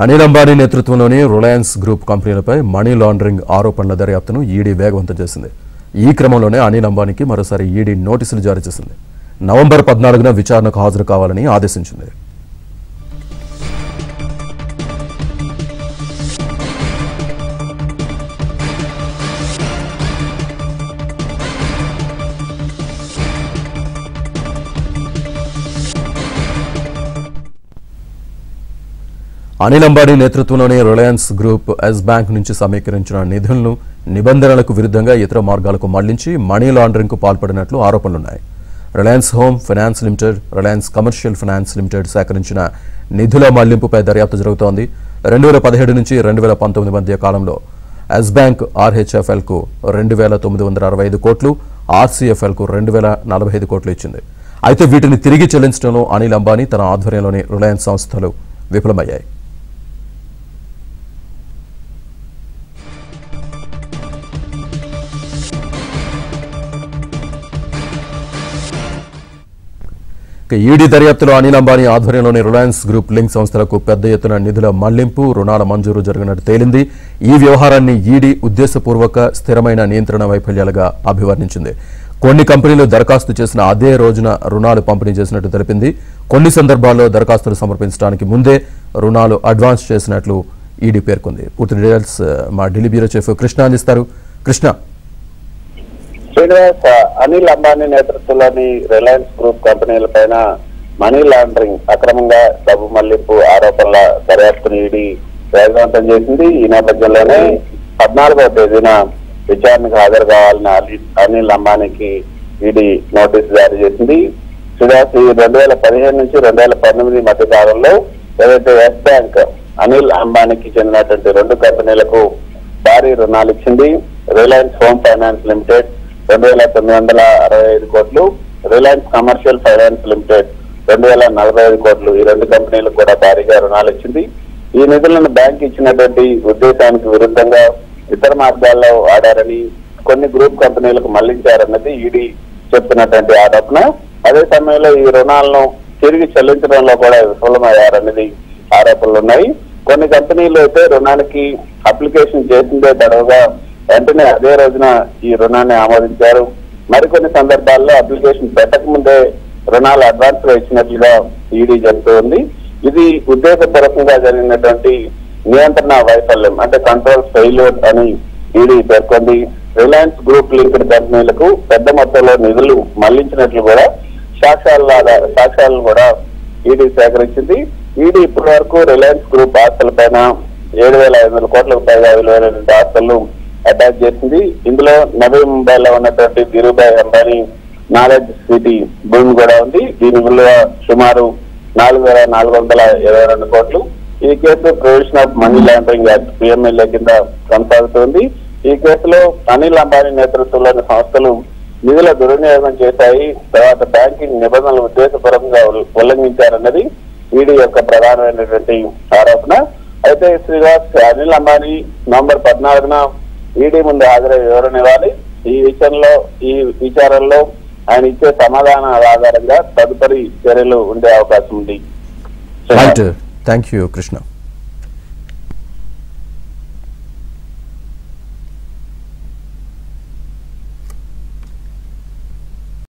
అనిల్ అంబానీ నేతృత్వంలోని Reliance group కంపెనీలపై money laundering ఆరోపణల దర్యాప్తును ఈడీ వేగవంతం చేసింది. ఈ క్రమంలోనే అనిల్ అంబానీకి మరోసారి ఈడీ నోటీసులు జారీ చేసింది. నవంబర్ 14న విచారణకు హాజరు కావాలని ఆదేశించింది. అనిల్ అంబానీ నేతృత్వంలోని రిలయన్స్ గ్రూప్ ఎస్ బ్యాంక్ నుంచి సమీకరించిన నిధులను నిబంధనలకు విరుద్ధంగా ఇతర మార్గాలకు మళ్లించి మనీ లాండరింగ్కు పాల్పడినట్లు ఆరోపణలున్నాయి. Reliance Home Finance Limited, Reliance Commercial Finance Limited సేకరించిన నిధుల మళ్లింపుపై దర్యాప్తు జరుగుతోంది. 2017 నుంచి 2019 మధ్య కాలంలో ఎస్ బ్యాంక్ ఆర్హెచ్ఎఫ్ఎల్కు 2,965 కోట్లు, ఆర్సీఎఫ్ఎల్కు 2,045 కోట్లు ఇచ్చింది. అయితే వీటిని తిరిగి చెల్లించడంలో అనిల్ అంబానీ తన ఆధ్వర్యంలోని రిలయన్స్ సంస్థలు విఫలమయ్యాయి. ఈడీ దర్యాప్తులో అనిల్ అంబానీ ఆధ్వర్యంలోని రిలయన్స్ గ్రూప్ లింక్ సంస్థలకు పెద్ద ఎత్తున నిధుల మళ్లింపు, రుణాల మంజూరు జరిగినట్టు తేలింది. ఈ వ్యవహారాన్ని ఈడీ ఉద్దేశపూర్వక స్థిరమైన నియంత్రణ వైఫల్యాలుగా అభివర్ణించింది. కొన్ని కంపెనీలు దరఖాస్తు చేసిన అదే రోజున రుణాలు పంపిణీ చేసినట్టు తెలిపింది. కొన్ని సందర్భాల్లో దరఖాస్తులు సమర్పించడానికి ముందే రుణాలు అడ్వాన్స్ చేసినట్లు ఈడీ పేర్కొంది. పూర్తి డీటెయిల్స్ మా ఢిల్లీ బ్యూరో చీఫ్ కృష్ణ అందిస్తారు. కృష్ణ, శ్రీనివాస్, అనిల్ అంబానీ నేతృత్వంలోని రిలయన్స్ గ్రూప్ కంపెనీలపైన మనీ లాండరింగ్, అక్రమంగా డబ్బు మళ్లింపు ఆరోపణల దర్యాప్తును ఈడీ వేగవంతం చేసింది. ఈ నేపథ్యంలోనే 14వ తేదీన విచారణకు హాజరు కావాలని అనిల్ అంబానీకి ఈడీ నోటీసు జారీ చేసింది. శ్రీనివాస్, 2015 నుంచి 2019 మధ్య కాలంలో ఏదైతే ఎస్ బ్యాంక్ అనిల్ అంబానీకి చెందినటువంటి 2 కంపెనీలకు భారీ రుణాలు ఇచ్చింది. రిలయన్స్ హోమ్ ఫైనాన్స్ లిమిటెడ్ 2,965 కోట్లు, రిలయన్స్ కమర్షియల్ ఫైనాన్స్ లిమిటెడ్ 2,045 కోట్లు, ఈ 2 కంపెనీలకు కూడా భారీగా రుణాలు ఇచ్చింది. ఈ నిధులను బ్యాంక్ ఇచ్చినటువంటి ఉద్దేశానికి విరుద్ధంగా ఇతర మార్గాల్లో ఆడారని, కొన్ని గ్రూప్ కంపెనీలకు మళ్లించారన్నది ఈడీ చెప్తున్నటువంటి ఆరోపణ. అదే సమయంలో ఈ రుణాలను తిరిగి చెల్లించడంలో కూడా విఫలమయ్యారన్నది ఆరోపణలు ఉన్నాయి. కొన్ని కంపెనీలు అయితే రుణానికి అప్లికేషన్ చేసిందే తడవుగా వెంటనే అదే రోజున ఈ రుణాన్ని ఆమోదించారు. మరికొన్ని సందర్భాల్లో అప్లికేషన్ పెట్టకముందే రుణాలు అడ్వాన్స్ గా ఇచ్చినట్లుగా ఈడీ చెబుతూ ఉంది. ఇది ఉద్దేశపూర్వకంగా జరిగినటువంటి నియంత్రణ వైఫల్యం, అంటే కంట్రోల్ ఫెయిల్యూర్ అని ఈడీ పేర్కొంది. రిలయన్స్ గ్రూప్ లింక్డ్ కంపెనీలకు పెద్ద మొత్తంలో నిధులు మళ్లించినట్లు కూడా సాక్ష్యాలను కూడా ఈడీ సేకరించింది. ఈడీ ఇప్పటి వరకు రిలయన్స్ గ్రూప్ ఆస్తులపైన 7,500 కోట్లకు పైగా విలువైనటువంటి ఆస్తులను అటాచ్ చేసింది. ఇందులో నవీ ముంబైలో ఉన్నటువంటి ధీరుభాయ్ అంబానీ నాలెడ్జ్ సిటీ భూమి కూడా ఉంది. దీని విలువ సుమారు 4,422 కోట్లు. ఈ case provision of money laundering act PMLA కింద కొనసాగుతోంది. ఈ కేసులో అనిల్ అంబానీ నేతృత్వంలోని సంస్థలు నిధుల దుర్వినియోగం చేశాయి, తర్వాత బ్యాంకింగ్ నిబంధనలు ఉద్దేశపూర్వకంగా ఉల్లంఘించారన్నది ఈడీ యొక్క ప్రధానమైనటువంటి ఆరోపణ. అయితే శ్రీనివాస్, అనిల్ అంబానీ నవంబర్ 14న ఈడీ ముందు హాజరై వివరణ ఇవ్వాలి. ఈ విచారణలో ఆయన ఇచ్చే సమాధానాల ఆధారంగా తదుపరి చర్యలు ఉండే అవకాశం ఉంది. Thank you Krishna.